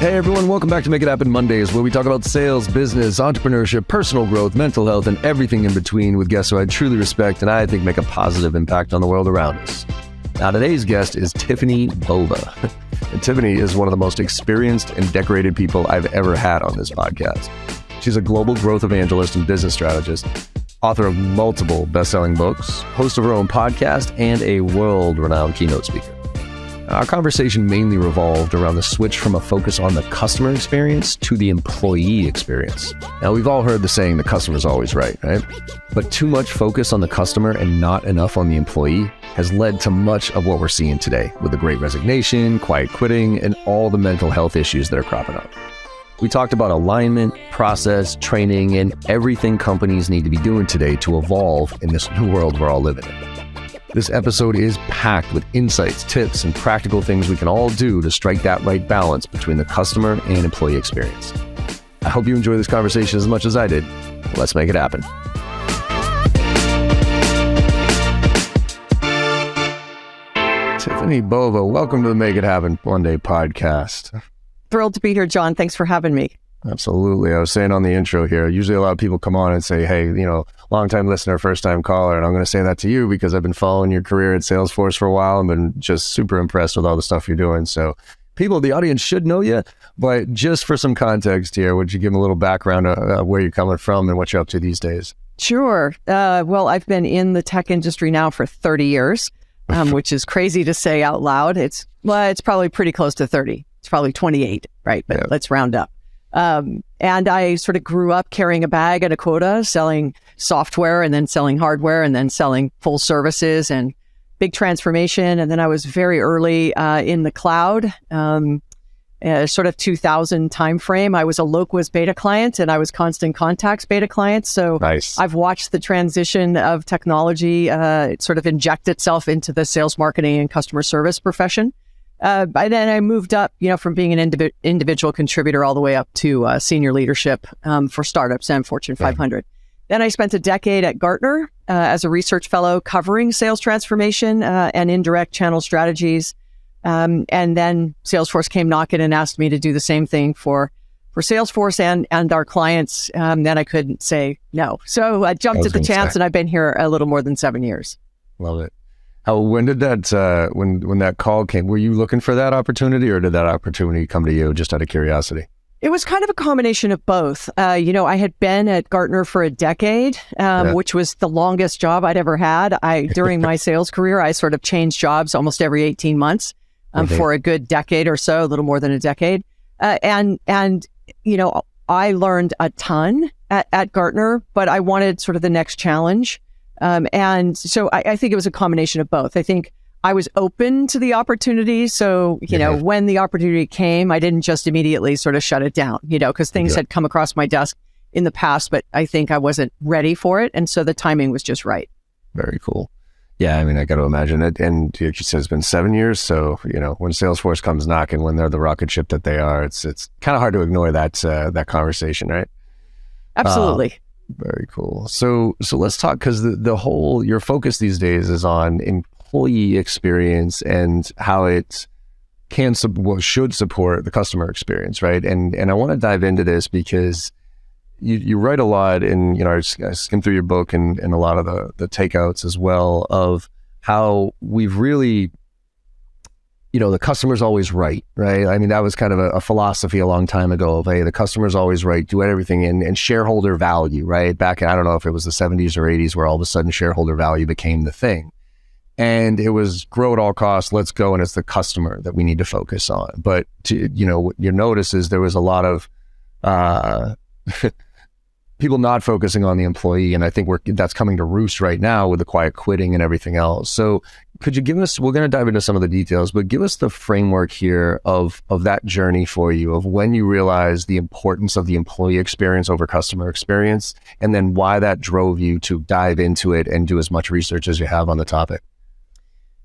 Hey everyone, welcome back to Make It Happen Mondays, where we talk about sales, business, entrepreneurship, personal growth, mental health, and everything in between with guests who I truly respect and I think make a positive impact on the world around us. Now today's guest is Tiffani Bova. And Tiffani is one of the most experienced and decorated people I've ever had on this podcast. She's a global growth evangelist and business strategist, author of multiple best-selling books, host of her own podcast, and a world-renowned keynote speaker. Our conversation mainly revolved around the switch from a focus on the customer experience to the employee experience. Now, we've all heard the saying, the customer's always right? But too much focus on the customer and not enough on the employee has led to much of what we're seeing today with the Great Resignation, quiet quitting, and all the mental health issues that are cropping up. We talked about alignment, process, training, and everything companies need to be doing today to evolve in this new world we're all living in. This episode is packed with insights, tips, and practical things we can all do to strike that right balance between the customer and employee experience. I hope you enjoy this conversation as much as I did. Let's make it happen. Tiffani Bova, welcome to the Make It Happen Monday podcast. Thrilled to be here, John. Thanks for having me. Absolutely. I was saying on the intro here, usually a lot of people come on and say, hey, long-time listener, first-time caller. And I'm going to say that to you because I've been following your career at Salesforce for a while and been just super impressed with all the stuff you're doing. So people, the audience should know you, but just for some context here, would you give them a little background of where you're coming from and what you're up to these days? Sure. Well, I've been in the tech industry now for 30 years, which is crazy to say out loud. It's probably pretty close to 30. It's probably 28, right? But Let's round up. And I sort of grew up carrying a bag and a quota, selling software and then selling hardware and then selling full services and big transformation. And then I was very early in the cloud, sort of 2000 timeframe. I was a Loquaz beta client and I was Constant Contacts beta client. So nice. I've watched the transition of technology sort of inject itself into the sales, marketing, and customer service profession. By then I moved up, from being an individual contributor all the way up to senior leadership for startups and Fortune 500. Then I spent a decade at Gartner as a research fellow covering sales transformation and indirect channel strategies. And then Salesforce came knocking and asked me to do the same thing for Salesforce and our clients. Then I couldn't say no. So I jumped at the chance and I've been here a little more than 7 years. Love it. When did that, when that call came, were you looking for that opportunity or did that opportunity come to you just out of curiosity? It was kind of a combination of both. I had been at Gartner for a decade, which was the longest job I'd ever had. During my sales career, I sort of changed jobs almost every 18 months for a good decade or so, a little more than a decade. And I learned a ton at Gartner, but I wanted sort of the next challenge. And so I think it was a combination of both. I think I was open to the opportunity. So, when the opportunity came, I didn't just immediately sort of shut it down, because things had come across my desk in the past, but I think I wasn't ready for it. And so the timing was just right. Very cool. Yeah, I got to imagine it. And like you said, it's been 7 years. So, when Salesforce comes knocking, when they're the rocket ship that they are, it's kind of hard to ignore that conversation, right? Absolutely. Very cool. So let's talk, because the whole, your focus these days is on employee experience and how it should support the customer experience, right? And I want to dive into this because you write a lot, and I skimmed through your book and a lot of the takeouts as well of how we've really, the customer's always right? That was kind of a philosophy a long time ago of, hey, the customer's always right, do everything, and shareholder value, right? Back in, I don't know if it was the 70s or 80s where all of a sudden shareholder value became the thing. And it was grow at all costs, let's go, and it's the customer that we need to focus on. But, what you notice is there was a lot of people not focusing on the employee. And I think that's coming to roost right now with the quiet quitting and everything else. So could you give us, we're going to dive into some of the details, but give us the framework here of that journey for you, of when you realized the importance of the employee experience over customer experience, and then why that drove you to dive into it and do as much research as you have on the topic.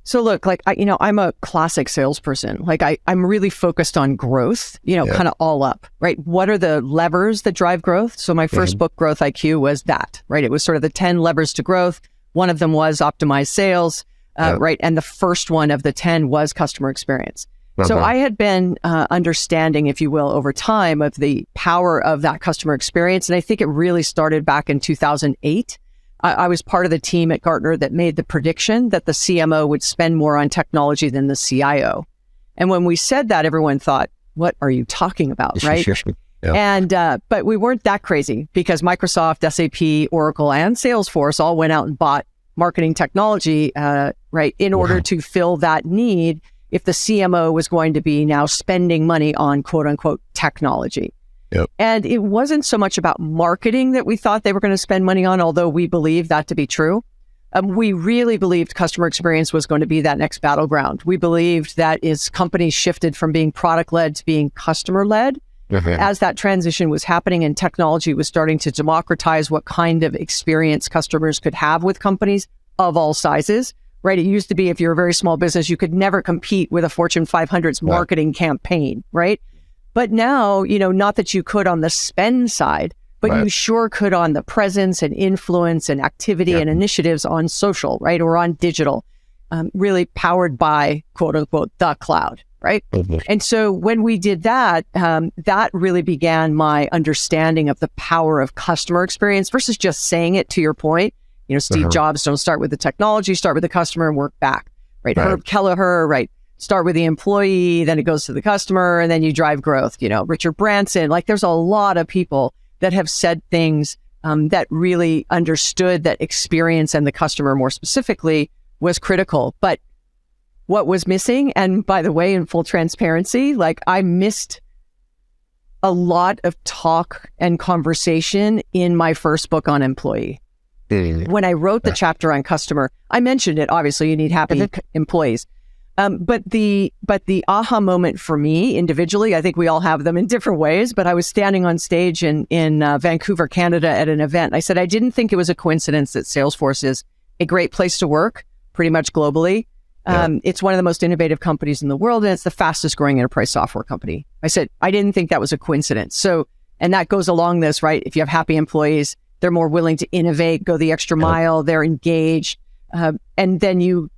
So look, I'm a classic salesperson. I'm really focused on growth, kind of all up, right? What are the levers that drive growth? So my first book, Growth IQ, was that, right? It was sort of the 10 levers to growth. One of them was optimize sales, right? And the first one of the 10 was customer experience. So I had been understanding, if you will, over time of the power of that customer experience. And I think it really started back in 2008. I was part of the team at Gartner that made the prediction that the CMO would spend more on technology than the CIO. And when we said that, everyone thought, what are you talking about, right? Yeah. And but we weren't that crazy because Microsoft, SAP, Oracle, and Salesforce all went out and bought marketing technology, right, in order to fill that need if the CMO was going to be now spending money on quote unquote technology. Yep. And it wasn't so much about marketing that we thought they were going to spend money on, although we believed that to be true. We really believed customer experience was going to be that next battleground. We believed that as companies shifted from being product-led to being customer-led, as that transition was happening and technology was starting to democratize what kind of experience customers could have with companies of all sizes, right? It used to be if you're a very small business, you could never compete with a Fortune 500's marketing campaign, right? But now, not that you could on the spend side, but you sure could on the presence and influence and activity and initiatives on social, right? Or on digital, really powered by quote unquote, the cloud, right? And so when we did that, that really began my understanding of the power of customer experience versus just saying it. To your point, Steve Jobs, don't start with the technology, start with the customer and work back, right? Herb Kelleher, right? Start with the employee, then it goes to the customer, and then you drive growth. Richard Branson, like there's a lot of people that have said things that really understood that experience and the customer more specifically was critical. But what was missing, and by the way, in full transparency, like I missed a lot of talk and conversation in my first book on employee. When I wrote the chapter on customer, I mentioned it. Obviously, you need happy employees. But the aha moment for me individually, I think we all have them in different ways, but I was standing on stage in Vancouver, Canada at an event. I said, I didn't think it was a coincidence that Salesforce is a great place to work pretty much globally. It's one of the most innovative companies in the world, and it's the fastest growing enterprise software company. I said, I didn't think that was a coincidence. So, and that goes along this, right? If you have happy employees, they're more willing to innovate, go the extra mile, they're engaged. And then you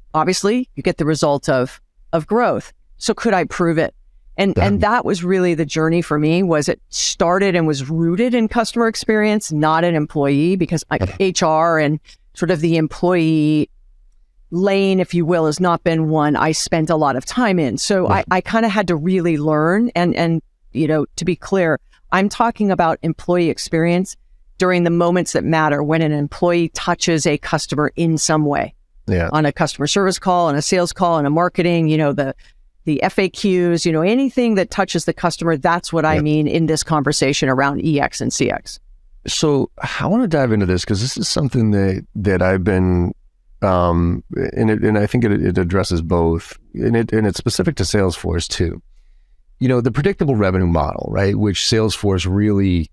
get the result of growth. So could I prove it? And that was really the journey for me. Was it started and was rooted in customer experience, not an employee, because HR and sort of the employee lane, if you will, has not been one I spent a lot of time in. So I kind of had to really learn. And to be clear, I'm talking about employee experience during the moments that matter when an employee touches a customer in some way. On a customer service call, on a sales call, on a marketing, the FAQs, anything that touches the customer. That's what I mean in this conversation around EX and CX. So I want to dive into this because this is something that I've been, and I think it addresses both, and it's specific to Salesforce too. The predictable revenue model, right, which Salesforce really,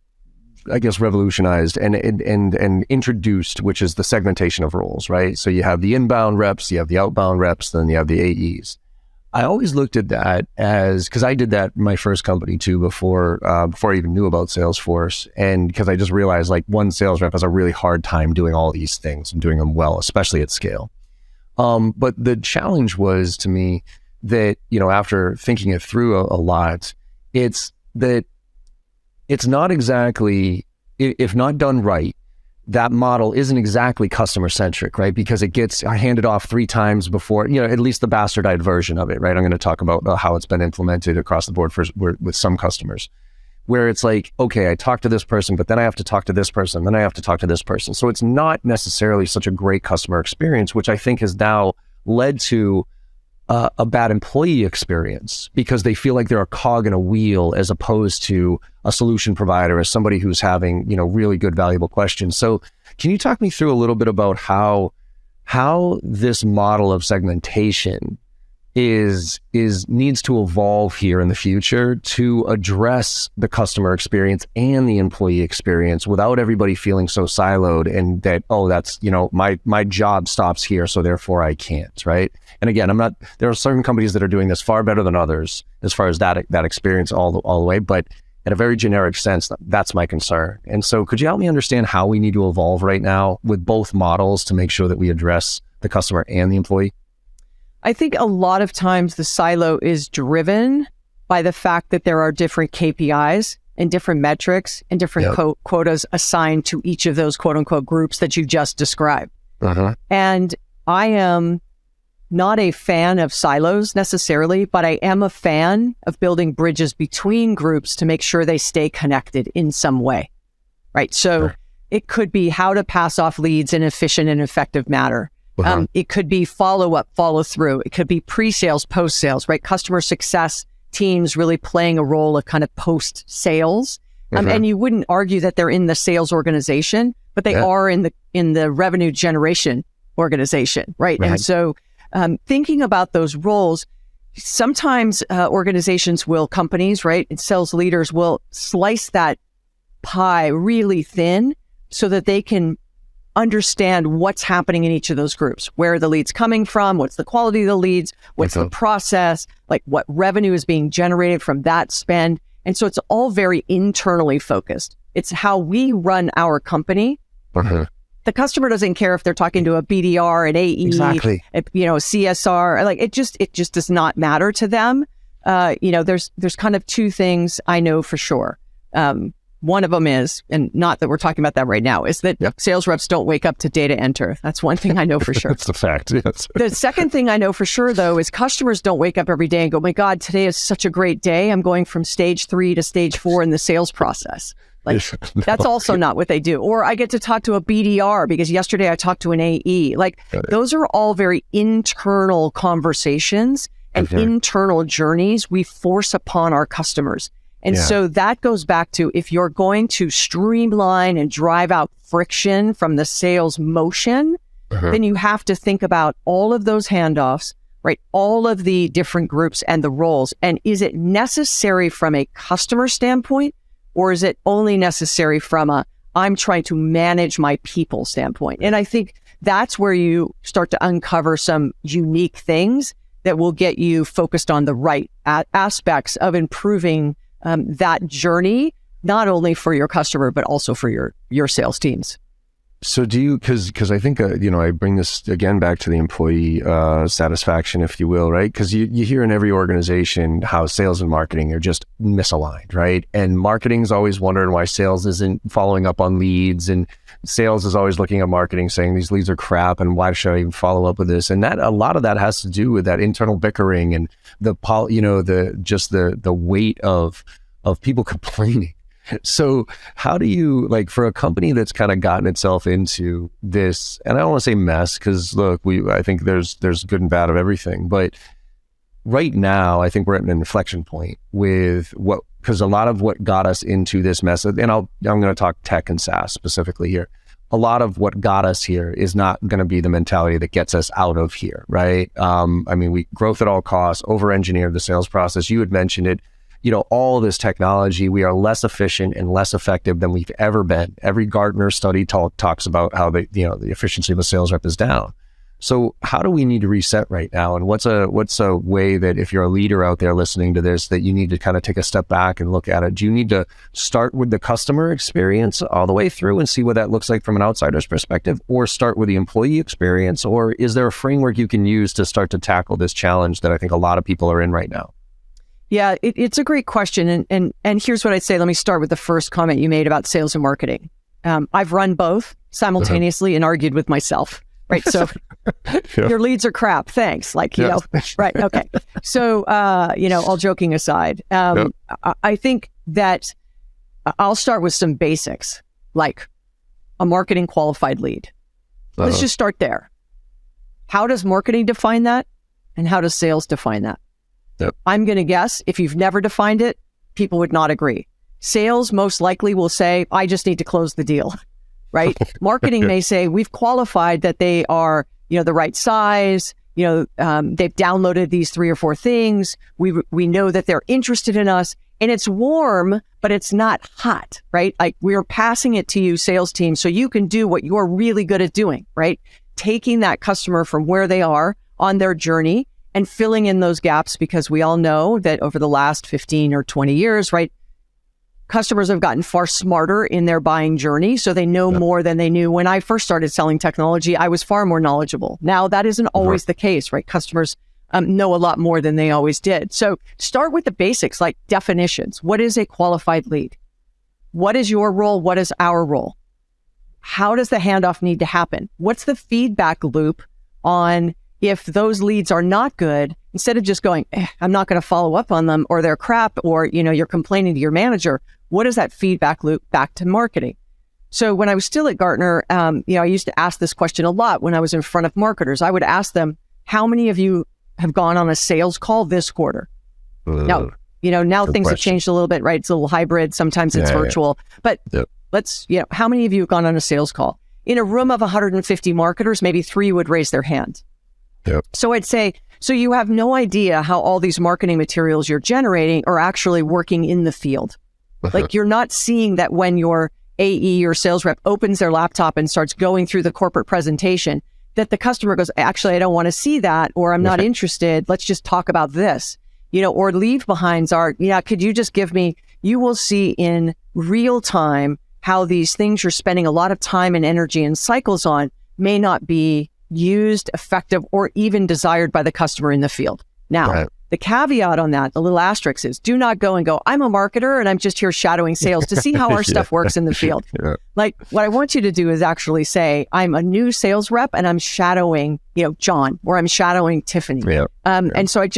I guess, revolutionized and introduced, which is the segmentation of roles, right? So you have the inbound reps, you have the outbound reps, then you have the AEs. I always looked at that as, because I did that in my first company too before I even knew about Salesforce, and because I just realized like one sales rep has a really hard time doing all these things and doing them well, especially at scale. But the challenge was to me that, after thinking it through a lot, it's that it's not exactly, if not done right, that model isn't exactly customer centric, right? Because it gets handed off 3 times before, at least the bastardized version of it, right? I'm going to talk about how it's been implemented across the board with some customers, where it's like, okay, I talk to this person, but then I have to talk to this person, then I have to talk to this person. So it's not necessarily such a great customer experience, which I think has now led to a bad employee experience because they feel like they're a cog in a wheel as opposed to a solution provider, as somebody who's having, really good, valuable questions. So can you talk me through a little bit about how this model of segmentation needs to evolve here in the future to address the customer experience and the employee experience without everybody feeling so siloed and that, that's, my job stops here, so therefore I can't, right? And again, there are certain companies that are doing this far better than others as far as that experience all the way, but in a very generic sense, that's my concern. And so could you help me understand how we need to evolve right now with both models to make sure that we address the customer and the employee? I think a lot of times the silo is driven by the fact that there are different KPIs and different metrics and different quotas assigned to each of those quote unquote groups that you just described. And I am not a fan of silos necessarily, but I am a fan of building bridges between groups to make sure they stay connected in some way, right? So it could be how to pass off leads in an efficient and effective manner. It could be follow-up, follow-through. It could be pre-sales, post-sales, right? Customer success teams really playing a role of kind of post-sales. And you wouldn't argue that they're in the sales organization, but they are in the revenue generation organization, right? And so thinking about those roles, sometimes organizations will, companies, right, and sales leaders will slice that pie really thin so that they can understand what's happening in each of those groups. Where are the leads coming from? What's the quality of the leads? What's the process? Like what revenue is being generated from that spend? And so it's all very internally focused. It's how we run our company. The customer doesn't care if they're talking to a BDR, an AE, CSR. Like it just does not matter to them. There's kind of two things I know for sure. One of them is, and not that we're talking about that right now, is that sales reps don't wake up to data enter. That's one thing I know for sure. That's a fact, yes. The second thing I know for sure, though, is customers don't wake up every day and go, my God, today is such a great day. I'm going from stage 3 to stage 4 in the sales process. Like, that's also not what they do. Or I get to talk to a BDR because yesterday I talked to an AE. Like, those are all very internal conversations and internal journeys we force upon our customers. And so that goes back to, if you're going to streamline and drive out friction from the sales motion, then you have to think about all of those handoffs, right? All of the different groups and the roles. And is it necessary from a customer standpoint, or is it only necessary from I'm trying to manage my people standpoint? And I think that's where you start to uncover some unique things that will get you focused on the right aspects of improving that journey, not only for your customer, but also for your sales teams. So do you, because I think, I bring this again back to the employee satisfaction, if you will, right? Because you hear in every organization how sales and marketing are just misaligned, right? And marketing's always wondering why sales isn't following up on leads, and sales is always looking at marketing saying these leads are crap and why should I even follow up with this? And that, a lot of that has to do with that internal bickering and the weight of people complaining. So how do you, like, for a company that's kind of gotten itself into this, and I don't want to say mess, because look, I think there's good and bad of everything, but right now I think we're at an inflection point with because a lot of what got us into this mess, and I'm going to talk tech and SaaS specifically here. A lot of what got us here is not going to be the mentality that gets us out of here, right? We growth at all costs, over-engineered the sales process. You had mentioned it. All this technology, we are less efficient and less effective than we've ever been. Every Gartner study talks about how the efficiency of a sales rep is down. So how do we need to reset right now? And what's a way that, if you're a leader out there listening to this, that you need to kind of take a step back and look at it? Do you need to start with the customer experience all the way through and see what that looks like from an outsider's perspective, or start with the employee experience? Or is there a framework you can use to start to tackle this challenge that I think a lot of people are in right now? Yeah, it's a great question. And here's what I'd say. Let me start with the first comment you made about sales and marketing. I've run both simultaneously and argued with myself, right? So your leads are crap. Thanks. Right. Okay. So, all joking aside, I think that I'll start with some basics, like a marketing qualified lead. Let's just start there. How does marketing define that? And how does sales define that? Yep. I'm going to guess if you've never defined it, people would not agree. Sales most likely will say, I just need to close the deal, right? Marketing may say, we've qualified that they are, the right size, they've downloaded these 3 or 4 things. We know that they're interested in us, and it's warm, but it's not hot, right? Like, we're passing it to you, sales team, so you can do what you're really good at doing, right? Taking that customer from where they are on their journey and filling in those gaps, because we all know that over the last 15 or 20 years, right, customers have gotten far smarter in their buying journey. So they know more than they knew. When I first started selling technology, I was far more knowledgeable. Now that isn't always the case, right? Customers know a lot more than they always did. So start with the basics, like definitions. What is a qualified lead? What is your role? What is our role? How does the handoff need to happen? What's the feedback loop on if those leads are not good? Instead of just going, I'm not going to follow up on them, or they're crap, or, you're complaining to your manager. What is that feedback loop back to marketing? So when I was still at Gartner, I used to ask this question a lot when I was in front of marketers. I would ask them, how many of you have gone on a sales call this quarter? Now things have changed a little bit, right? It's a little hybrid. Sometimes it's virtual, but let's, how many of you have gone on a sales call? In a room of 150 marketers, maybe 3 would raise their hand. Yep. So I'd say, so you have no idea how all these marketing materials you're generating are actually working in the field. Like you're not seeing that when your AE or sales rep opens their laptop and starts going through the corporate presentation, that the customer goes, actually, I don't want to see that, or I'm not interested. Let's just talk about this, or leave behinds are, could you just give me, you will see in real time how these things you're spending a lot of time and energy and cycles on may not be used, effective, or even desired by the customer in the field. Now, the caveat on that, the little asterisk is, do not go and go, I'm a marketer and I'm just here shadowing sales to see how our stuff works in the field. Like what I want you to do is actually say, I'm a new sales rep and I'm shadowing, John, or I'm shadowing Tiffani. And so I'm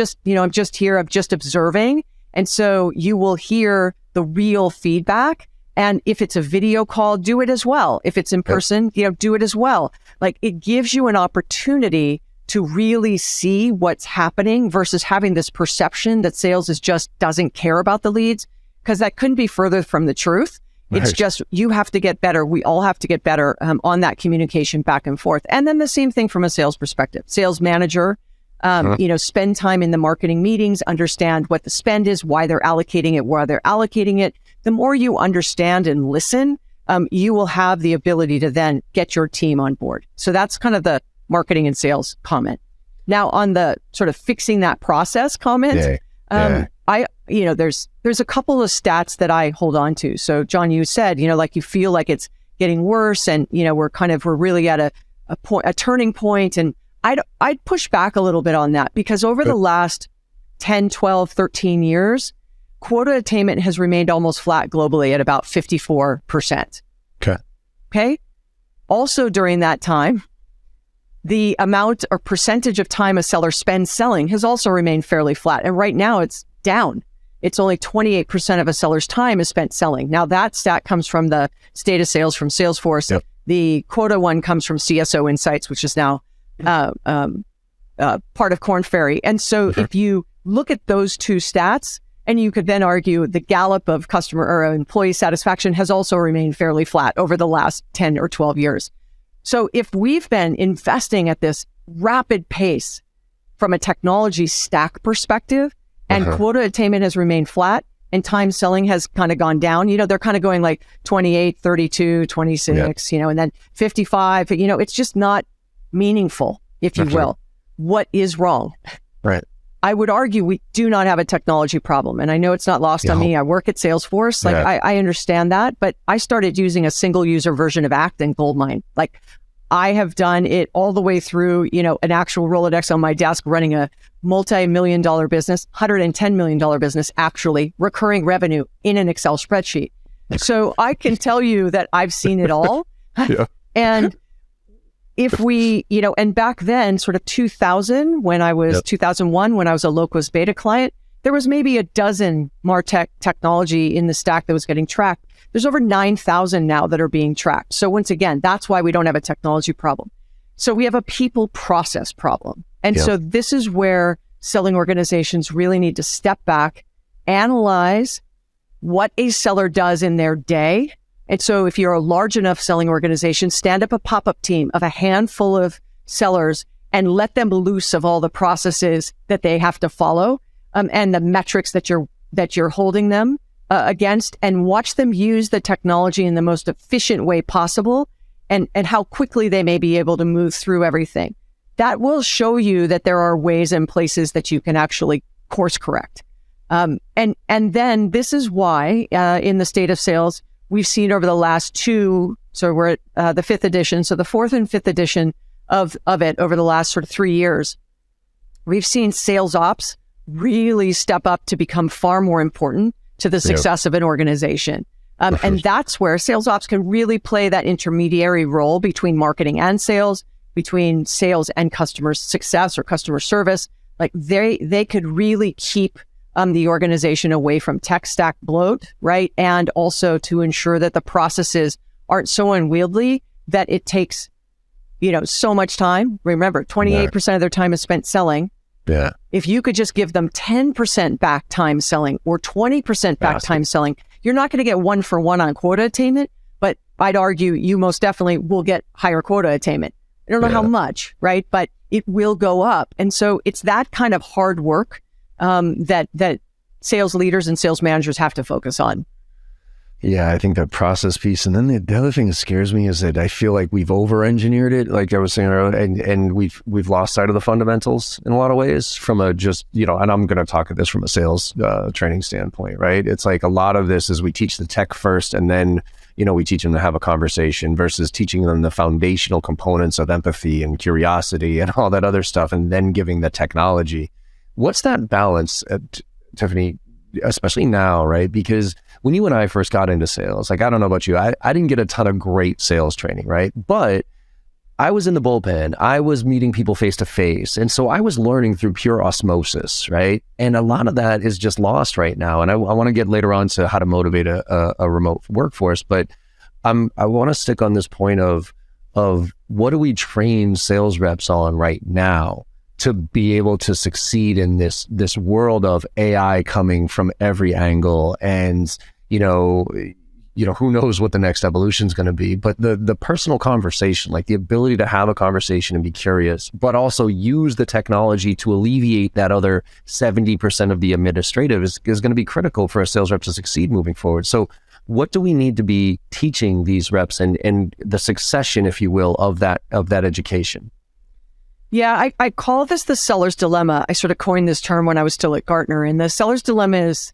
just here, I'm just observing. And so you will hear the real feedback. And if it's a video call, do it as well. If it's in person, do it as well. Like it gives you an opportunity to really see what's happening versus having this perception that sales doesn't care about the leads, because that couldn't be further from the truth. It's just, you have to get better. We all have to get better on that communication back and forth. And then the same thing from a sales perspective. Sales manager, spend time in the marketing meetings, understand what the spend is, why they're allocating it. The more you understand and listen, you will have the ability to then get your team on board. So that's kind of the marketing and sales comment. Now on the sort of fixing that process comment, there's a couple of stats that I hold on to. So John, you said, like you feel like it's getting worse and, we're really at a turning point. And I'd push back a little bit on that, because over the last 10, 12, 13 years, quota attainment has remained almost flat globally at about 54%. Okay. Also during that time, the amount or percentage of time a seller spends selling has also remained fairly flat. And right now it's down. It's only 28% of a seller's time is spent selling. Now that stat comes from the state of sales from Salesforce. The quota one comes from CSO Insights, which is now part of Korn Ferry. And so if you look at those two stats, and you could then argue the Gallup of customer or employee satisfaction has also remained fairly flat over the last 10 or 12 years. So if we've been investing at this rapid pace from a technology stack perspective, and quota attainment has remained flat and time selling has kind of gone down, they're kind of going like 28, 32, 26, and then 55, it's just not meaningful, if you will. What is wrong? Right. I would argue we do not have a technology problem. And I know it's not lost on me. I work at Salesforce. I understand that, but I started using a single user version of Act and Goldmine. Like I have done it all the way through, an actual Rolodex on my desk, running a multi-million-dollar business, $110 million business, actually recurring revenue in an Excel spreadsheet. So I can tell you that I've seen it all. And if we, and back then, sort of 2001, when I was a Locus beta client, there was maybe a dozen MarTech technology in the stack that was getting tracked. There's over 9,000 now that are being tracked. So once again, that's why we don't have a technology problem. So we have a people process problem. And so this is where selling organizations really need to step back, analyze what a seller does in their day. And so if you're a large enough selling organization, stand up a pop-up team of a handful of sellers and let them loose of all the processes that they have to follow, and the metrics that you're holding them against, and watch them use the technology in the most efficient way possible, and how quickly they may be able to move through everything. That will show you that there are ways and places that you can actually course correct. And then this is why in the state of sales, we've seen over the last two, so we're at the 5th edition, so the 4th and 5th edition of it over the last sort of 3 years, we've seen sales ops really step up to become far more important to the success of an organization. And that's where sales ops can really play that intermediary role between marketing and sales, between sales and customer success or customer service. Like they could really keep the organization away from tech stack bloat, right? And also to ensure that the processes aren't so unwieldy that it takes, so much time. Remember, 28% of their time is spent selling. Yeah. If you could just give them 10% back time selling or 20% back time selling, you're not going to get 1-for-1 on quota attainment, but I'd argue you most definitely will get higher quota attainment. I don't know how much, right? But it will go up. And so it's that kind of hard work that sales leaders and sales managers have to focus on. Yeah, I think that process piece. And then the other thing that scares me is that I feel like we've over-engineered it, like I was saying earlier, and we've lost sight of the fundamentals in a lot of ways from a just, and I'm going to talk at this from a sales training standpoint, right? It's like a lot of this is we teach the tech first and then, we teach them to have a conversation versus teaching them the foundational components of empathy and curiosity and all that other stuff, and then giving the technology. What's that balance, Tiffani, especially now, right? Because when you and I first got into sales, like, I don't know about you, I didn't get a ton of great sales training, right? But I was in the bullpen. I was meeting people face to face. And so I was learning through pure osmosis, right? And a lot of that is just lost right now. And I want to get later on to how to motivate a remote workforce. But I want to stick on this point of what do we train sales reps on right now to be able to succeed in this world of AI coming from every angle, and who knows what the next evolution is going to be, but the personal conversation, like the ability to have a conversation and be curious, but also use the technology to alleviate that other 70% of the administrative is going to be critical for a sales rep to succeed moving forward. So what do we need to be teaching these reps and the succession, if you will, of that education? Yeah, I call this the seller's dilemma. I sort of coined this term when I was still at Gartner, and the seller's dilemma is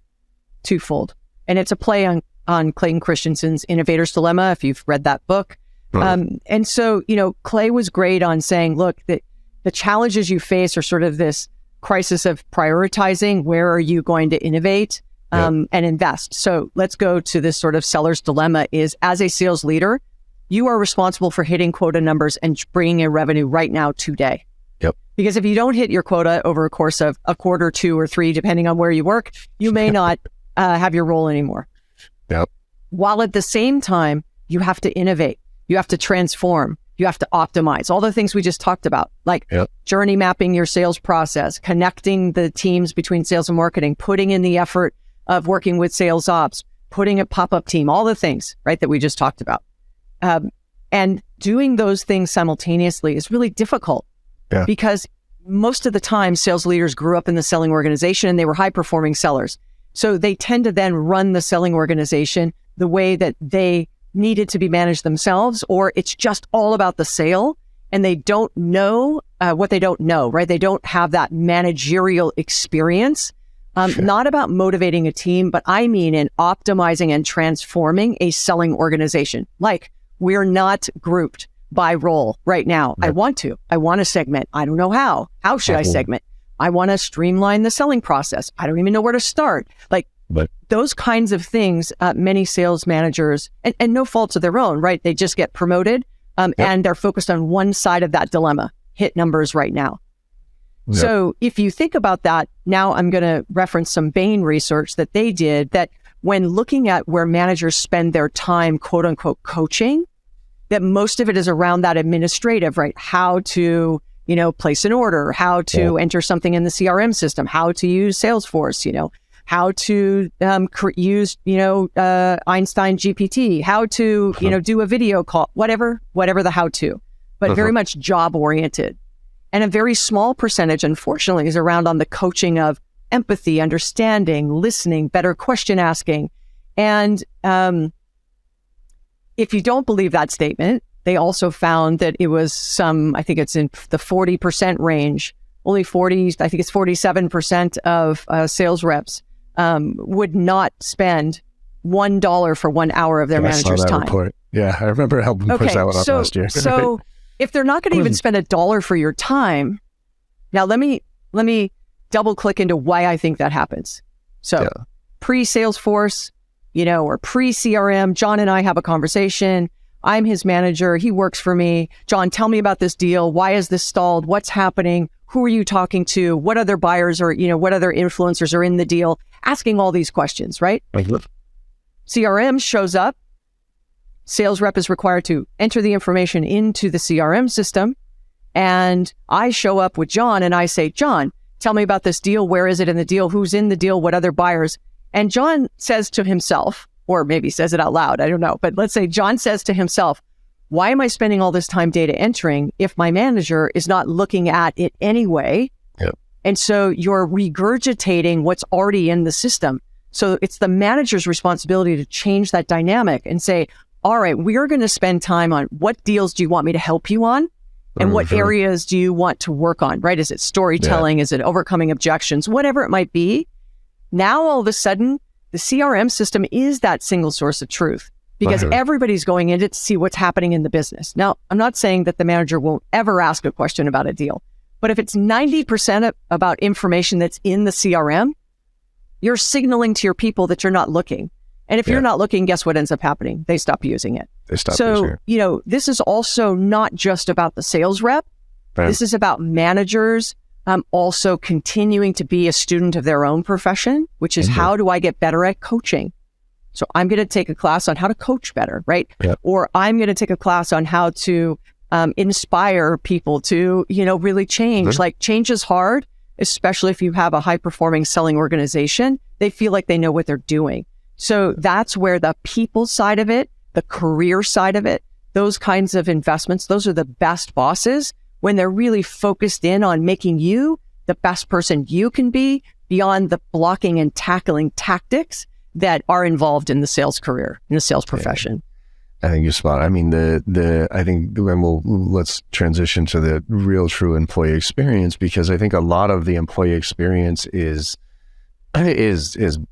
twofold. And it's a play on Clayton Christensen's Innovator's Dilemma, if you've read that book. And so, Clay was great on saying, look, the challenges you face are sort of this crisis of prioritizing. Where are you going to innovate and invest? So let's go to this sort of seller's dilemma is, as a sales leader, you are responsible for hitting quota numbers and bringing in revenue right now, today. Yep. Because if you don't hit your quota over a course of a quarter, 2 or 3, depending on where you work, you may not have your role anymore. Yep. While at the same time, you have to innovate, you have to transform, you have to optimize all the things we just talked about, like journey mapping your sales process, connecting the teams between sales and marketing, putting in the effort of working with sales ops, putting a pop-up team, all the things, right, that we just talked about. And doing those things simultaneously is really difficult because most of the time sales leaders grew up in the selling organization and they were high-performing sellers. So they tend to then run the selling organization the way that they needed to be managed themselves, or it's just all about the sale and they don't know what they don't know, right? They don't have that managerial experience. Not about motivating a team, but I mean in optimizing and transforming a selling organization. Like, we're not grouped by role right now. Yep. I want to segment. I don't know how. How should I segment? I want to streamline the selling process. I don't even know where to start. But those kinds of things, many sales managers, and no faults of their own, right? They just get promoted and they're focused on one side of that dilemma, hit numbers right now. Yep. So if you think about that, now I'm going to reference some Bain research that they did, that when looking at where managers spend their time, quote unquote, coaching, that most of it is around that administrative, right? How to, place an order, how to enter something in the CRM system, how to use Salesforce, how to use, Einstein GPT, how to, do a video call, whatever the how to, but very much job oriented. And a very small percentage, unfortunately, is around on the coaching of empathy, understanding, listening, better question asking. And if you don't believe that statement, they also found that it was I think it's in the 40% range, only 47% of sales reps would not spend $1 for 1 hour of their manager's time. Report. Yeah, I remember helping push that one up last year. So if they're not going to even spend $1 for your time, now let me let me double click into why I think that happens. So pre-Salesforce, or pre-CRM, John and I have a conversation. I'm his manager. He works for me. John, tell me about this deal. Why is this stalled? What's happening? Who are you talking to? What other buyers or, what other influencers are in the deal? Asking all these questions, right? CRM shows up. Sales rep is required to enter the information into the CRM system. And I show up with John and I say, John, tell me about this deal. Where is it in the deal? Who's in the deal? What other buyers? And John says to himself, or maybe says it out loud, I don't know. But let's say John says to himself, why am I spending all this time data entering if my manager is not looking at it anyway? Yep. And so you're regurgitating what's already in the system. So it's the manager's responsibility to change that dynamic and say, all right, we're going to spend time on what deals do you want me to help you on? And what areas do you want to work on, right? Is it storytelling? Is it overcoming objections? Whatever it might be. Now, all of a sudden, the CRM system is that single source of truth because everybody's going in to see what's happening in the business. Now, I'm not saying that the manager won't ever ask a question about a deal, but if it's 90% about information that's in the CRM, you're signaling to your people that you're not looking. And if you're not looking, guess what ends up happening? They stop using it. So, this is also not just about the sales rep. Right. This is about managers also continuing to be a student of their own profession, which is how do I get better at coaching? So I'm going to take a class on how to coach better, right? Yep. Or I'm going to take a class on how to inspire people to, really change. Like change is hard, especially if you have a high performing selling organization. They feel like they know what they're doing. So that's where the people side of it, the career side of it, those kinds of investments, those are the best bosses when they're really focused in on making you the best person you can be beyond the blocking and tackling tactics that are involved in the sales career, in the sales profession. I think you're spot on. I mean, I think let's transition to the real true employee experience, because I think a lot of the employee experience is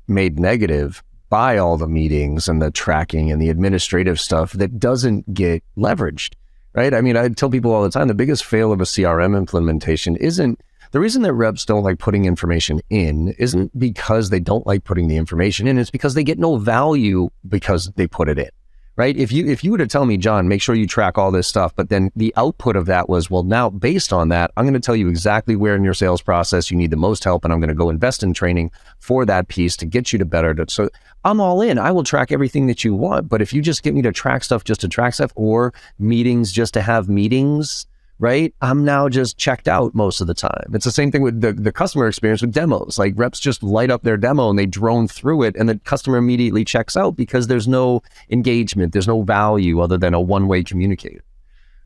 made negative by all the meetings and the tracking and the administrative stuff that doesn't get leveraged, right? I mean, I tell people all the time, the biggest fail of a CRM implementation isn't, the reason that reps don't like putting information in isn't because they don't like putting the information in, it's because they get no value because they put it in, right? If you were to tell me, John, make sure you track all this stuff, but then the output of that was, well, now based on that, I'm going to tell you exactly where in your sales process you need the most help, and I'm going to go invest in training for that piece to get you to better. So I'm all in. I will track everything that you want. But if you just get me to track stuff just to track stuff, or meetings just to have meetings, right? I'm now just checked out most of the time. It's the same thing with the customer experience with demos. Like reps just light up their demo and they drone through it, and the customer immediately checks out because there's no engagement, there's no value other than a one-way communicator.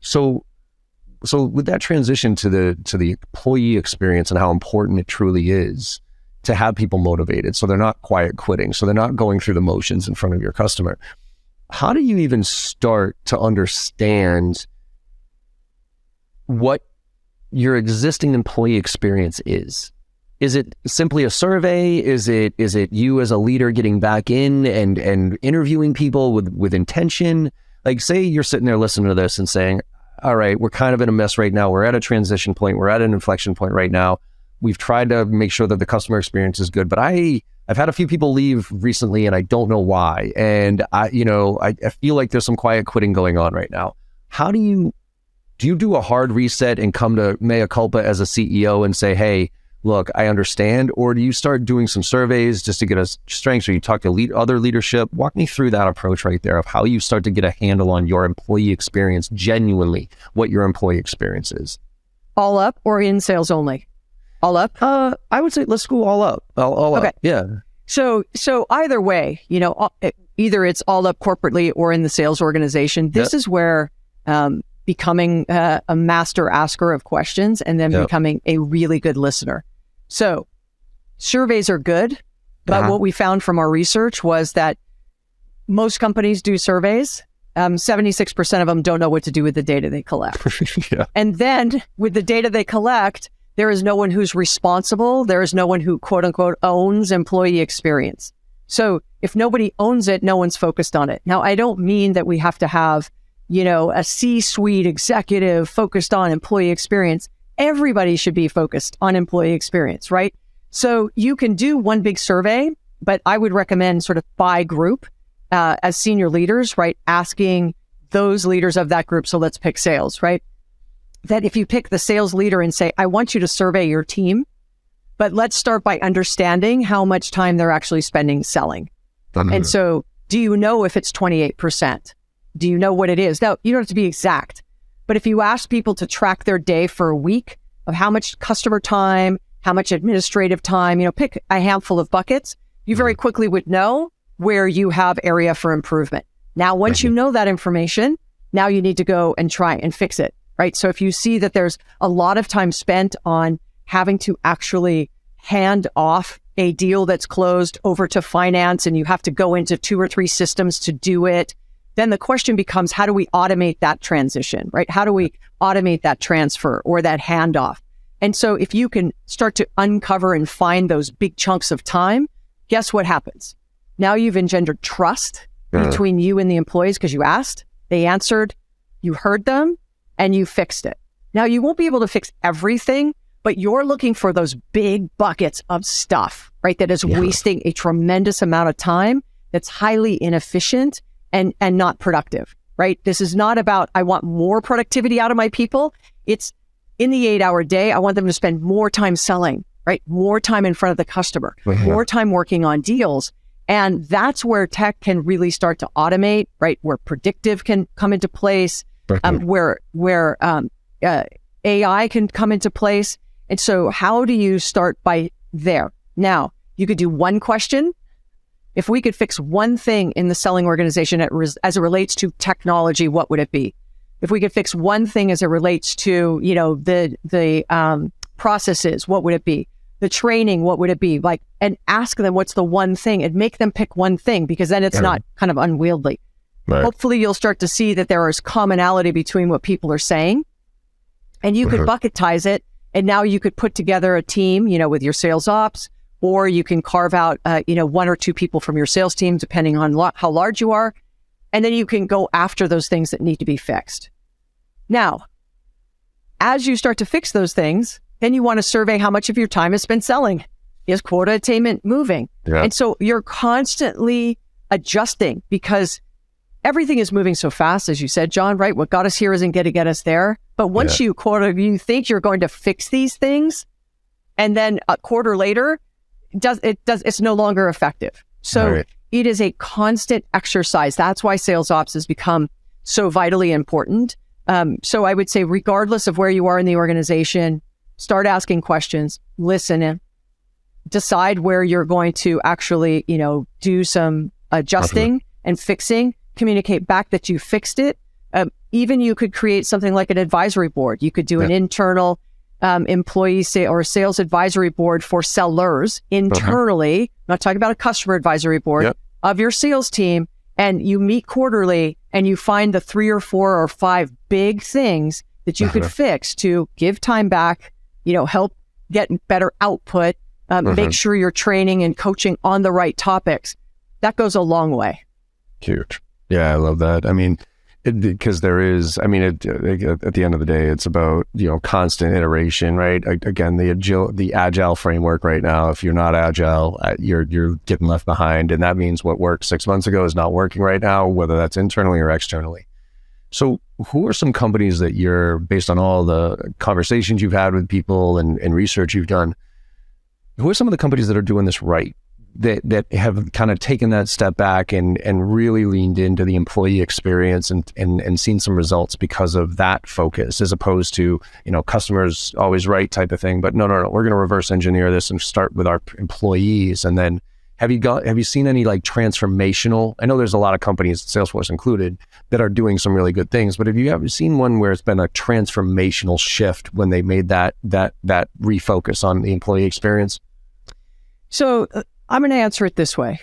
So with that transition to the employee experience and how important it truly is to have people motivated, so they're not quiet quitting, so they're not going through the motions in front of your customer. How do you even start to understand what your existing employee experience is? Is it simply a survey? Is it you as a leader getting back in and interviewing people with intention? Like, say you're sitting there listening to this and saying, all right, we're kind of in a mess right now. We're at a transition point. We're at an inflection point right now. We've tried to make sure that the customer experience is good, but I've had a few people leave recently and I don't know why. And I feel like there's some quiet quitting going on right now. How do you do a hard reset and come to mea culpa as a CEO and say, hey, look, I understand? Or do you start doing some surveys just to get a strength, or you talk to other leadership? Walk me through that approach right there of how you start to get a handle on your employee experience, genuinely what your employee experience is. All up or in sales only? All up? I would say let's go all up. All okay. Up. Yeah. So either way, either it's all up corporately or in the sales organization. This is where becoming a master asker of questions and then becoming a really good listener. So surveys are good, but what we found from our research was that most companies do surveys. 76% of them don't know what to do with the data they collect. And then with the data they collect, there is no one who's responsible. There is no one who, quote unquote, owns employee experience. So if nobody owns it, no one's focused on it. Now, I don't mean that we have to have, a C-suite executive focused on employee experience. everybody should be focused on employee experience, right? So you can do one big survey, but I would recommend sort of by group as senior leaders, right? Asking those leaders of that group. So let's pick sales, right? That if you pick the sales leader and say, I want you to survey your team, but let's start by understanding how much time they're actually spending selling. And so do you know if it's 28%? Do you know what it is? Now, you don't have to be exact, but if you ask people to track their day for a week of how much customer time, how much administrative time, pick a handful of buckets, you very quickly would know where you have area for improvement. Now, once you know that information, now you need to go and try and fix it, right? So if you see that there's a lot of time spent on having to actually hand off a deal that's closed over to finance and you have to go into 2 or 3 systems to do it, then the question becomes, how do we automate that transition, right? How do we automate that transfer or that handoff? And so if you can start to uncover and find those big chunks of time, guess what happens? Now you've engendered trust between you and the employees because you asked, they answered, you heard them, and you fixed it. Now you won't be able to fix everything, but you're looking for those big buckets of stuff, right? That is wasting a tremendous amount of time, that's highly inefficient and not productive, right? This is not about, I want more productivity out of my people. It's in the 8-hour day, I want them to spend more time selling, right? More time in front of the customer, more time working on deals. And that's where tech can really start to automate, right? Where predictive can come into place, where AI can come into place. And so how do you start by there? Now, you could do one question. If we could fix one thing in the selling organization as it relates to technology, what would it be? If we could fix one thing as it relates to, the processes, what would it be? The training, what would it be? Like, and ask them what's the one thing and make them pick one thing, because then it's not kind of unwieldy. Right. Hopefully you'll start to see that there is commonality between what people are saying, and you could bucketize it. And now you could put together a team, with your sales ops, or you can carve out, 1 or 2 people from your sales team, depending on how large you are. And then you can go after those things that need to be fixed. Now, as you start to fix those things, then you want to survey how much of your time is spent selling. Is quota attainment moving? Yeah. And so you're constantly adjusting because everything is moving so fast, as you said, John, right? What got us here isn't going to get us there. But once you think you're going to fix these things, and then a quarter later, it's no longer effective. So it is a constant exercise. That's why sales ops has become so vitally important. So I would say, regardless of where you are in the organization, start asking questions, listen in, decide where you're going to actually, do some adjusting and fixing, communicate back that you fixed it. Even you could create something like an advisory board. You could do an internal employee or sales advisory board for sellers internally. I'm not talking about a customer advisory board of your sales team. And you meet quarterly and you find the 3 or 4 or 5 big things that you could fix to give time back, help get better output, make sure you're training and coaching on the right topics. That goes a long way. Huge. Yeah, I love that. I mean, because there is, at the end of the day, it's about, constant iteration, right? Again, the agile framework right now, if you're not agile, you're getting left behind. And that means what worked 6 months ago is not working right now, whether that's internally or externally. So who are some companies that you're, based on all the conversations you've had with people and research you've done, who are some of the companies that are doing this right? That have kind of taken that step back and really leaned into the employee experience and seen some results because of that focus, as opposed to, customers always right type of thing. But no, we're going to reverse engineer this and start with our employees. And then have you seen any like transformational? I know there's a lot of companies, Salesforce included, that are doing some really good things, but have you ever seen one where it's been a transformational shift when they made that refocus on the employee experience? So I'm going to answer it this way.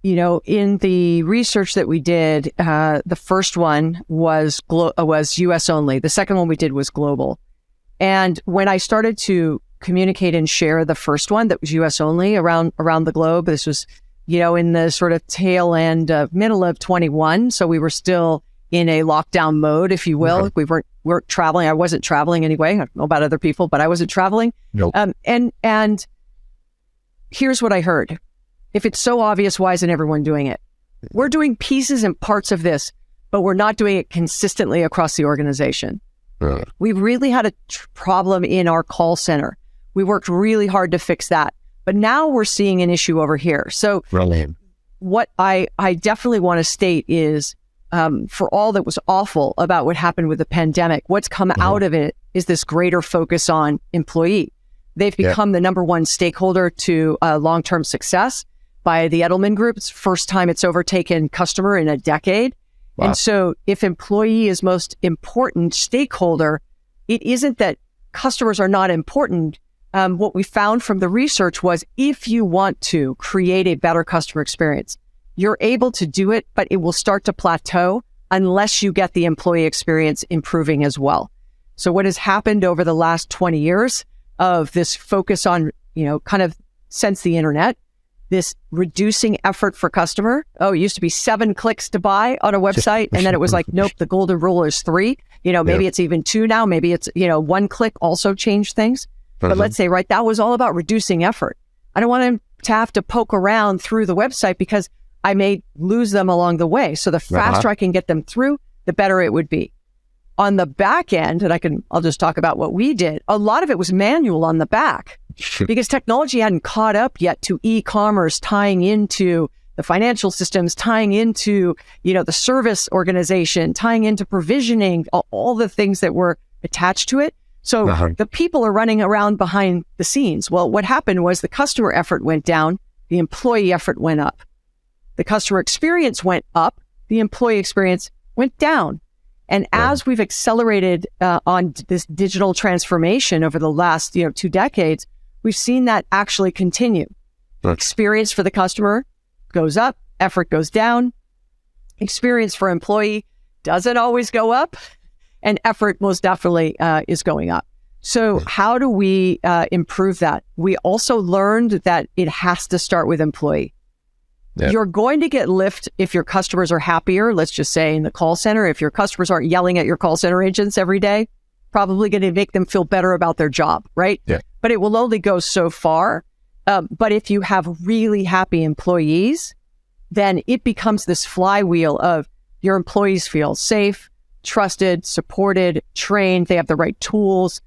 In the research that we did, the first one was US only. The second one we did was global. And when I started to communicate and share the first one that was US only around the globe, this was, in the sort of tail end, middle of 21. So we were still in a lockdown mode, if you will. We weren't traveling. I wasn't traveling anyway. I don't know about other people, but I wasn't traveling. Nope. And here's what I heard. If it's so obvious, why isn't everyone doing it? We're doing pieces and parts of this, but we're not doing it consistently across the organization. We really had a problem in our call center. We worked really hard to fix that. But now we're seeing an issue over here. So what I definitely want to state is, for all that was awful about what happened with the pandemic, what's come out of it is this greater focus on employee. They've become the number one stakeholder to long-term success by the Edelman Group. It's the first time it's overtaken customer in a decade. Wow. And so if employee is most important stakeholder, it isn't that customers are not important. What we found from the research was if you want to create a better customer experience, you're able to do it, but it will start to plateau unless you get the employee experience improving as well. So what has happened over the last 20 years of this focus on, kind of since the internet, this reducing effort for customer. Oh, it used to be 7 clicks to buy on a website. And then it was like, nope, the golden rule is 3. Maybe it's even 2 now. Maybe it's, 1 click also changed things. But let's say, that was all about reducing effort. I don't want them to have to poke around through the website because I may lose them along the way. So the faster I can get them through, the better it would be. On the back end, and I'll just talk about what we did. A lot of it was manual on the back because technology hadn't caught up yet to e-commerce, tying into the financial systems, tying into, the service organization, tying into provisioning, all the things that were attached to it. So the people are running around behind the scenes. Well, what happened was the customer effort went down, the employee effort went up. The customer experience went up, the employee experience went down. And as we've accelerated on this digital transformation over the last 2 decades, we've seen that actually continue. Experience for the customer goes up, effort goes down. Experience for employee doesn't always go up, and effort most definitely is going up. So how do we improve that? We also learned that it has to start with employee. You're going to get lift if your customers are happier. Let's just say in the call center, if your customers aren't yelling at your call center agents every day, probably going to make them feel better about their job, right? Yeah. But it will only go so far. But if you have really happy employees, then it becomes this flywheel of your employees feel safe, trusted, supported, trained. They have the right tools,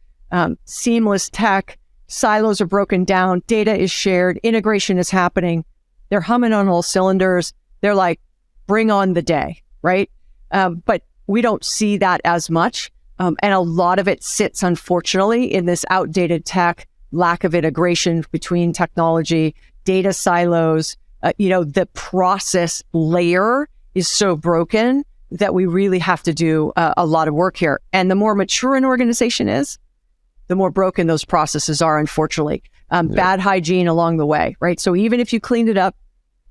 seamless tech, silos are broken down, data is shared, integration is happening. They're humming on all cylinders. They're like, bring on the day, right? But we don't see that as much. And a lot of it sits, unfortunately, in this outdated tech, lack of integration between technology, data silos. The process layer is so broken that we really have to do a lot of work here. And the more mature an organization is, the more broken those processes are, unfortunately. Bad hygiene along the way, right? So even if you cleaned it up,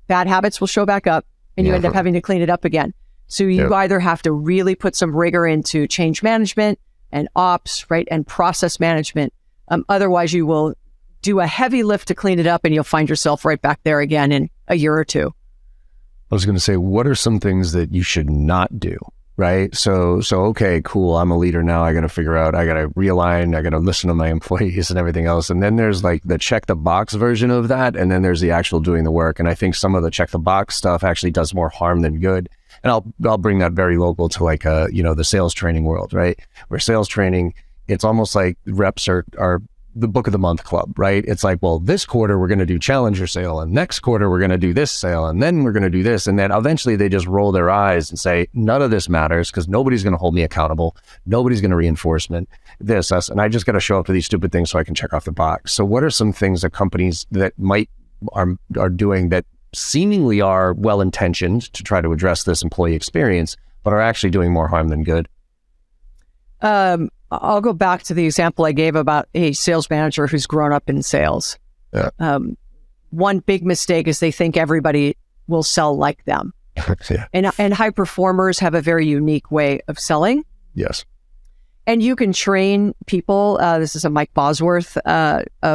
bad habits will show back up and you end up having to clean it up again. So you either have to really put some rigor into change management and ops, right? And process management. Otherwise you will do a heavy lift to clean it up and you'll find yourself right back there again in a year or 2. I was going to say, what are some things that you should not do? Right. So, okay, cool. I'm a leader now. I got to figure out, I got to realign. I got to listen to my employees and everything else. And then there's like the check the box version of that. And then there's the actual doing the work. And I think some of the check the box stuff actually does more harm than good. And I'll bring that very local to like, the sales training world, right? Where sales training, it's almost like reps are the book of the month club, right? It's like, well, this quarter we're going to do challenger sale, and next quarter we're going to do this sale, and then we're going to do this. And then eventually they just roll their eyes and say, none of this matters because nobody's going to hold me accountable. Nobody's going to reinforcement this, us. And I just got to show up to these stupid things so I can check off the box. So what are some things that companies that are doing that seemingly are well-intentioned to try to address this employee experience, but are actually doing more harm than good? I'll go back to the example I gave about a sales manager who's grown up in sales. Yeah. One big mistake is they think everybody will sell like them. Yeah. And high performers have a very unique way of selling. Yes. And you can train people. This is a Mike Bosworth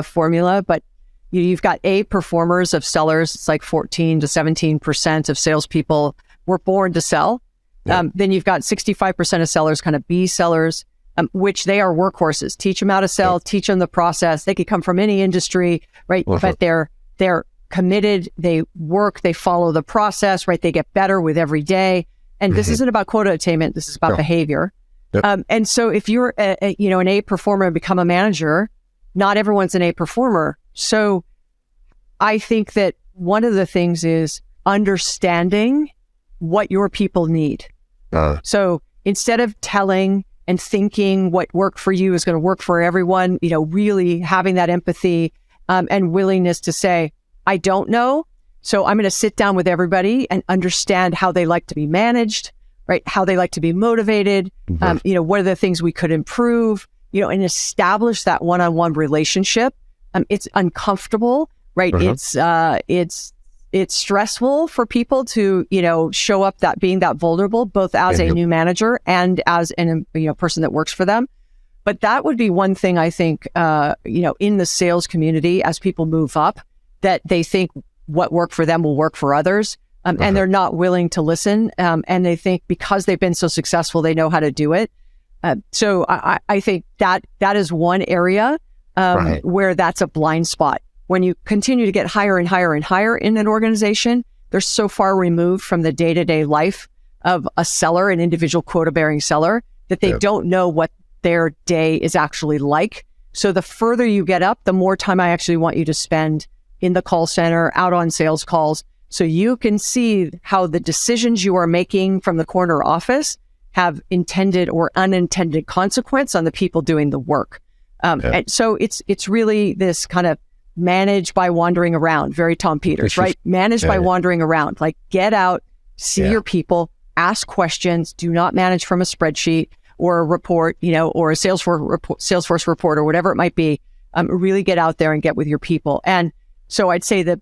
formula, but you've got A performers of sellers. It's like 14 to 17% of salespeople were born to sell. Then you've got 65% of sellers, kind of B sellers, which they are workhorses. Teach them how to sell, teach them the process. They could come from any industry, right? But they're committed, they work, they follow the process, right? They get better with every day. And this isn't about quota attainment. This is about behavior. And so if you're an A performer and become a manager, not everyone's an A performer. So I think that one of the things is understanding what your people need. So instead of telling and thinking what worked for you is going to work for everyone, really having that empathy and willingness to say, I don't know. So I'm going to sit down with everybody and understand how they like to be managed, right? How they like to be motivated. What are the things we could improve, and establish that one-on-one relationship. It's uncomfortable, right? It's stressful for people to, show up being that vulnerable, both as a new manager and as a person that works for them. But that would be one thing I think, in the sales community, as people move up, that they think what worked for them will work for others. And they're not willing to listen. And they think because they've been so successful, they know how to do it. So I think that is one area where that's a blind spot. When you continue to get higher and higher and higher in an organization, they're so far removed from the day-to-day life of a seller, an individual quota-bearing seller, that they don't know what their day is actually like. So the further you get up, the more time I actually want you to spend in the call center, out on sales calls, so you can see how the decisions you are making from the corner office have intended or unintended consequence on the people doing the work. And so it's really this kind of manage by wandering around, very Tom Peters, right? Manage by wandering around, like get out, see your people, ask questions, do not manage from a spreadsheet or a report, or a Salesforce report or whatever it might be. Really get out there and get with your people. And so I'd say that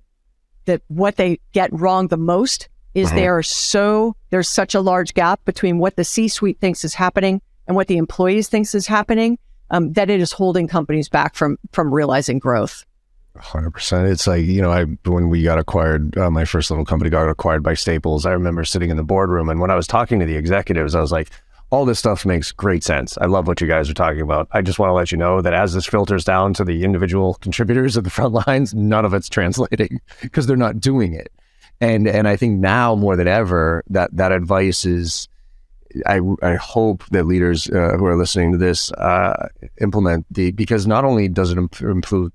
what they get wrong the most is there's such a large gap between what the C-suite thinks is happening and what the employees thinks is happening, that it is holding companies back from realizing growth. 100%. It's like, when we got acquired, my first little company got acquired by Staples, I remember sitting in the boardroom, and when I was talking to the executives, I was like, all this stuff makes great sense. I love what you guys are talking about. I just want to let you know that as this filters down to the individual contributors at the front lines, none of it's translating because they're not doing it. And I think now more than ever, that advice is, I hope that leaders who are listening to this implement because not only does it improve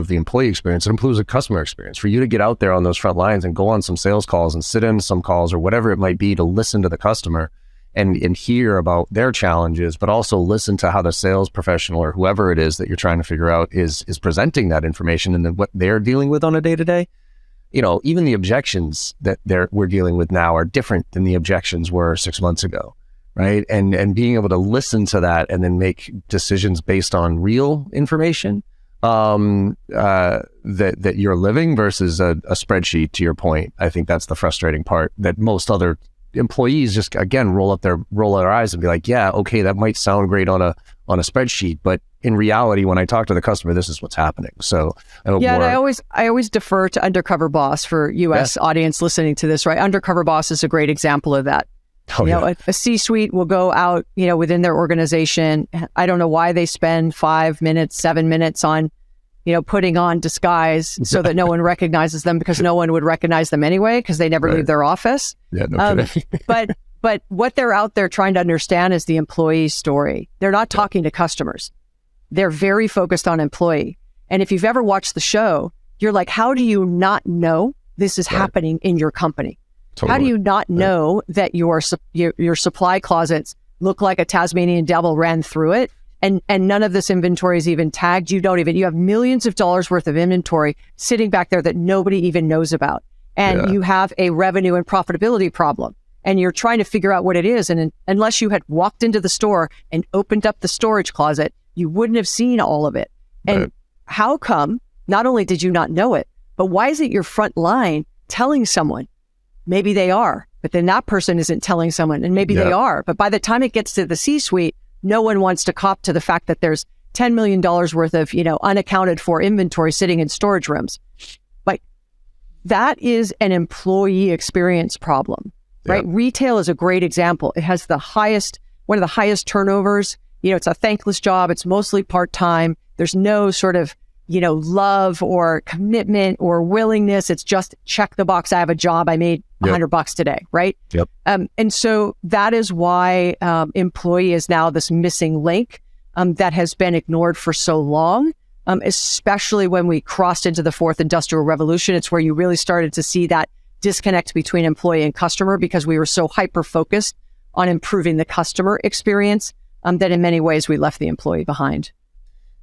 the employee experience, it improves the customer experience. For you to get out there on those front lines and go on some sales calls and sit in some calls or whatever it might be to listen to the customer and hear about their challenges, but also listen to how the sales professional or whoever it is that you're trying to figure out is presenting that information and then what they're dealing with on a day-to-day. Even the objections that we're dealing with now are different than the objections were 6 months ago, right? And being able to listen to that and then make decisions based on real information that you're living versus a spreadsheet, to your point. I think that's the frustrating part, that most other employees just, again, roll their eyes and be like, yeah, okay, that might sound great on a spreadsheet, but in reality, when I talk to the customer, this is what's happening. So and I always defer to Undercover Boss for US audience listening to this, right? Undercover Boss is a great example of that. A C-suite will go out, within their organization. I don't know why they spend 5 minutes, 7 minutes on, putting on disguise so that no one recognizes them, because no one would recognize them anyway, because they never leave their office. Yeah, no kidding. But what they're out there trying to understand is the employee story. They're not talking to customers. They're very focused on employee. And if you've ever watched the show, you're like, how do you not know this is happening in your company? Totally. How do you not know that your supply closets look like a Tasmanian devil ran through it, and none of this inventory is even tagged? You have millions of dollars worth of inventory sitting back there that nobody even knows about. And you have a revenue and profitability problem, and you're trying to figure out what it is. And unless you had walked into the store and opened up the storage closet, you wouldn't have seen all of it. And how come not only did you not know it, but why is it your front line telling someone? Maybe they are, but then that person isn't telling someone, and maybe they are. But by the time it gets to the C-suite, no one wants to cop to the fact that there's $10 million worth of, unaccounted for inventory sitting in storage rooms. Like, that is an employee experience problem. right? Retail is a great example. It has one of the highest turnovers. It's a thankless job. It's mostly part-time. There's no sort of, love or commitment or willingness. It's just check the box. I have a job. I made $100 today, right? Yep. And so that is why employee is now this missing link that has been ignored for so long, especially when we crossed into the fourth industrial revolution. It's where you really started to see that disconnect between employee and customer because we were so hyper-focused on improving the customer experience that in many ways we left the employee behind.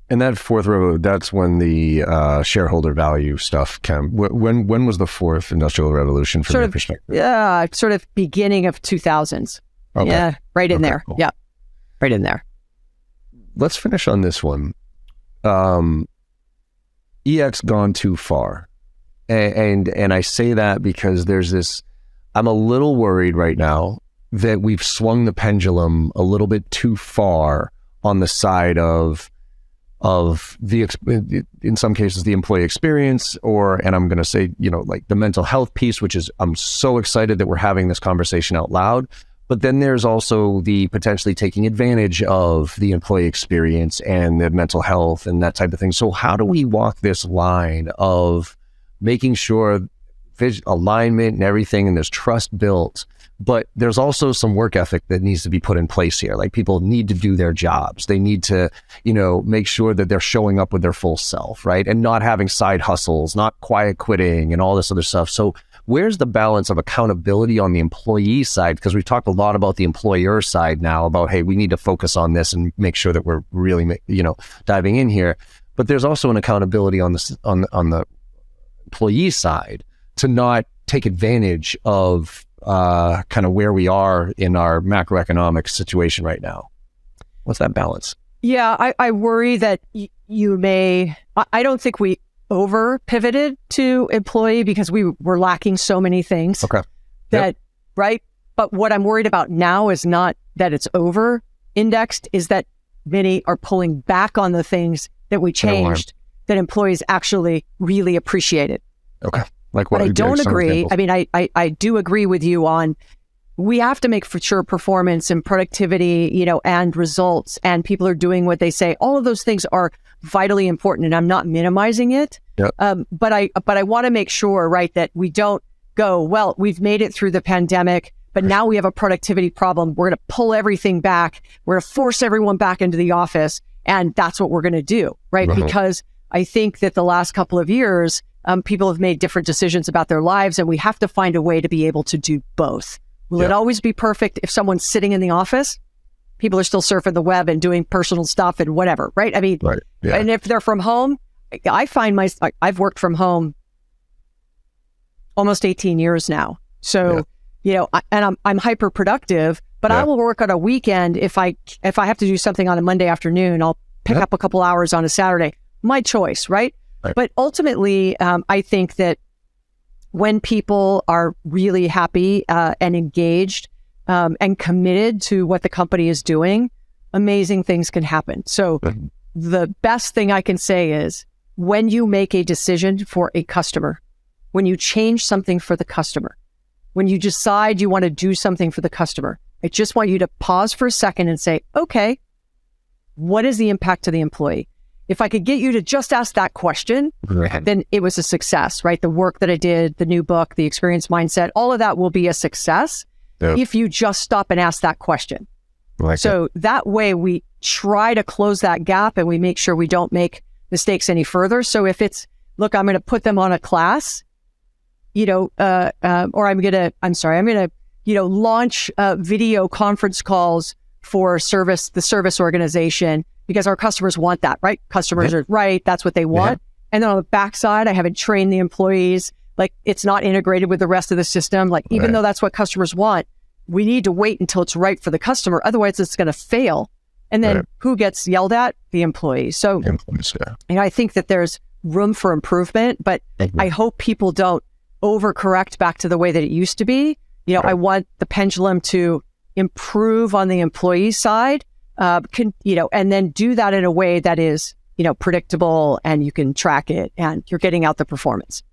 And that fourth revolution, that's when the shareholder value stuff came. When was the fourth industrial revolution from your perspective? Yeah, sort of beginning of 2000s. Okay. Yeah, right in there. Cool. Yeah, right in there. Let's finish on this one. EX gone too far. And I say that because there's this, I'm a little worried right now that we've swung the pendulum a little bit too far on the side of the, in some cases, the employee experience, and I'm going to say, like the mental health piece, which is, I'm so excited that we're having this conversation out loud. But then there's also the potentially taking advantage of the employee experience and the mental health and that type of thing. So how do we walk this line of making sure alignment and everything, and there's trust built, but there's also some work ethic that needs to be put in place here. Like people need to do their jobs. They need to, make sure that they're showing up with their full self, right? And not having side hustles, not quiet quitting and all this other stuff. So where's the balance of accountability on the employee side? Because we've talked a lot about the employer side now about, hey, we need to focus on this and make sure that we're really, diving in here. But there's also an accountability on the employee side to not take advantage of kind of where we are in our macroeconomic situation right now. What's that balance? Yeah, I worry that you may, I don't think we over pivoted to employee because we were lacking so many things. Okay. Right? But what I'm worried about now is not that it's over indexed, is that many are pulling back on the things that we changed that employees actually really appreciated. Okay. Like what? But I don't agree. I mean, I do agree with you on, we have to make for sure performance and productivity, and results, and people are doing what they say. All of those things are vitally important, and I'm not minimizing it. Yep. But I want to make sure, right, that we don't go, well, we've made it through the pandemic, but now we have a productivity problem. We're going to pull everything back. We're going to force everyone back into the office, and that's what we're going to do, right? Uh-huh. Because I think that the last couple of years, people have made different decisions about their lives, and we have to find a way to be able to do both. Will it always be perfect if someone's sitting in the office? People are still surfing the web and doing personal stuff and whatever, right? I mean, right. Yeah. And if they're from home, I find I've worked from home almost 18 years now. So, and I'm hyper productive, but I will work on a weekend. If I have to do something on a Monday afternoon, I'll pick up a couple hours on a Saturday. My choice, right? But ultimately, I think that when people are really happy and engaged and committed to what the company is doing, amazing things can happen. So the best thing I can say is when you make a decision for a customer, when you change something for the customer, when you decide you want to do something for the customer, I just want you to pause for a second and say, okay, what is the impact to the employee? If I could get you to just ask that question, then it was a success, right? The work that I did, the new book, the experience mindset, all of that will be a success if you just stop and ask that question. That way we try to close that gap and we make sure we don't make mistakes any further. So if it's, look, I'm going to put them on a class, or I'm going to, launch video conference calls for the service organization, because our customers want that, right? Customers are right. That's what they want. Yeah. And then on the backside, I haven't trained the employees. Like, it's not integrated with the rest of the system. Like, even though that's what customers want, we need to wait until it's right for the customer. Otherwise, it's going to fail. And then who gets yelled at? The employees. So I think that there's room for improvement, but I hope people don't overcorrect back to the way that it used to be. I want the pendulum to improve on the employee side, and then do that in a way that is, predictable and you can track it and you're getting out the performance.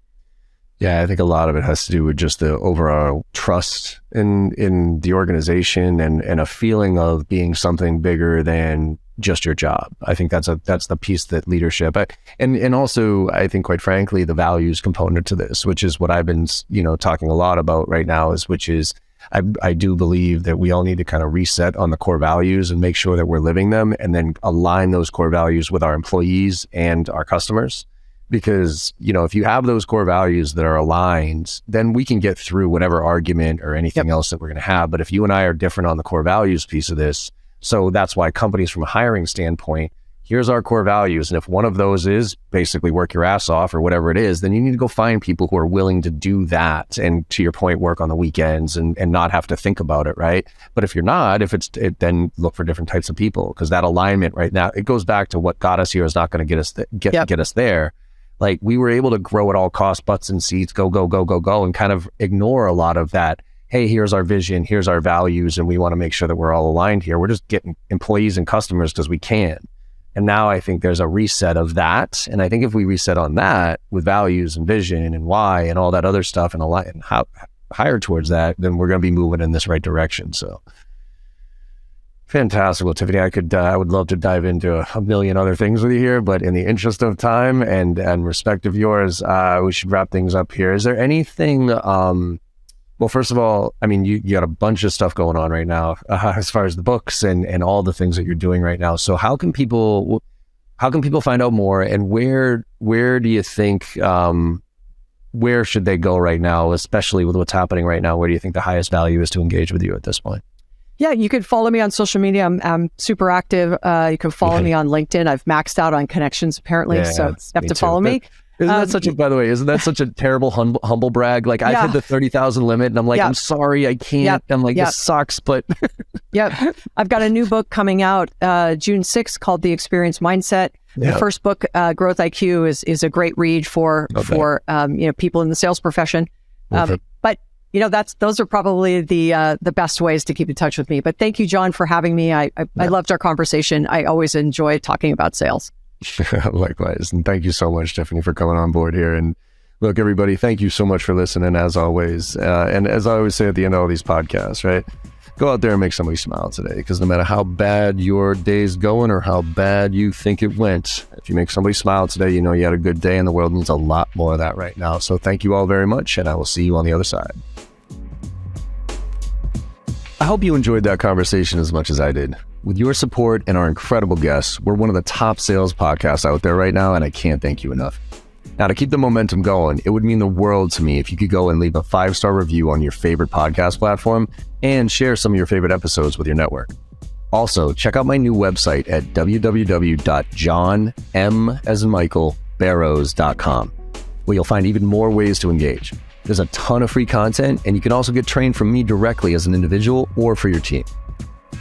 Yeah, I think a lot of it has to do with just the overall trust in the organization and a feeling of being something bigger than just your job. I think that's the piece that leadership and also I think quite frankly the values component to this, which is what I've been talking a lot about right now, I do believe that we all need to kind of reset on the core values and make sure that we're living them, and then align those core values with our employees and our customers. Because, if you have those core values that are aligned, then we can get through whatever argument or anything else that we're going to have. But if you and I are different on the core values piece of this, so that's why companies from a hiring standpoint, here's our core values. And if one of those is basically work your ass off or whatever it is, then you need to go find people who are willing to do that. And to your point, work on the weekends and not have to think about it, right? But if you're not, then look for different types of people, because that alignment right now, it goes back to what got us here is not going to get us get us there. Like, we were able to grow at all costs, butts and seats, go, and kind of ignore a lot of that. Hey, here's our vision, here's our values, and we want to make sure that we're all aligned here. We're just getting employees and customers because we can. And now I think there's a reset of that. And I think if we reset on that with values and vision and why and all that other stuff and align and hire towards that, then we're going to be moving in this right direction. So fantastic. Well, Tiffani, I would love to dive into a million other things with you here, but in the interest of time and respect of yours, we should wrap things up here. Is there anything, well, first of all, I mean, you got a bunch of stuff going on right now as far as the books and all the things that you're doing right now. So how can people find out more, and where do you think, where should they go right now, especially with what's happening right now? Where do you think the highest value is to engage with you at this point? Yeah, you could follow me on social media. I'm super active. You can follow me on LinkedIn. I've maxed out on connections apparently, so you have to follow me. By the way, isn't that such a terrible humble brag? Like, I've hit the 30,000 limit and I'm like, I'm sorry, I can't. I'm like, this sucks, but. I've got a new book coming out June 6th called The Experience Mindset. The first book, Growth IQ, is a great read for people in the sales profession. But those are probably the best ways to keep in touch with me. But thank you, John, for having me. I loved our conversation. I always enjoy talking about sales. Likewise. And thank you so much, Tiffani, for coming on board here. And look, everybody, thank you so much for listening, as always. And as I always say at the end of all these podcasts, right? Go out there and make somebody smile today, because no matter how bad your day's going or how bad you think it went, if you make somebody smile today, you know you had a good day, and the world needs a lot more of that right now. So thank you all very much, and I will see you on the other side. I hope you enjoyed that conversation as much as I did. With your support and our incredible guests, we're one of the top sales podcasts out there right now, and I can't thank you enough. Now, to keep the momentum going, it would mean the world to me if you could go and leave a 5-star review on your favorite podcast platform and share some of your favorite episodes with your network. Also, check out my new website at www.johnm.barrows.com, where you'll find even more ways to engage. There's a ton of free content, and you can also get trained from me directly as an individual or for your team.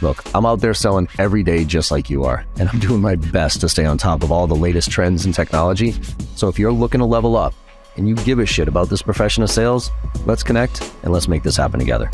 Look, I'm out there selling every day just like you are, and I'm doing my best to stay on top of all the latest trends in technology. So if you're looking to level up and you give a shit about this profession of sales, let's connect and let's make this happen together.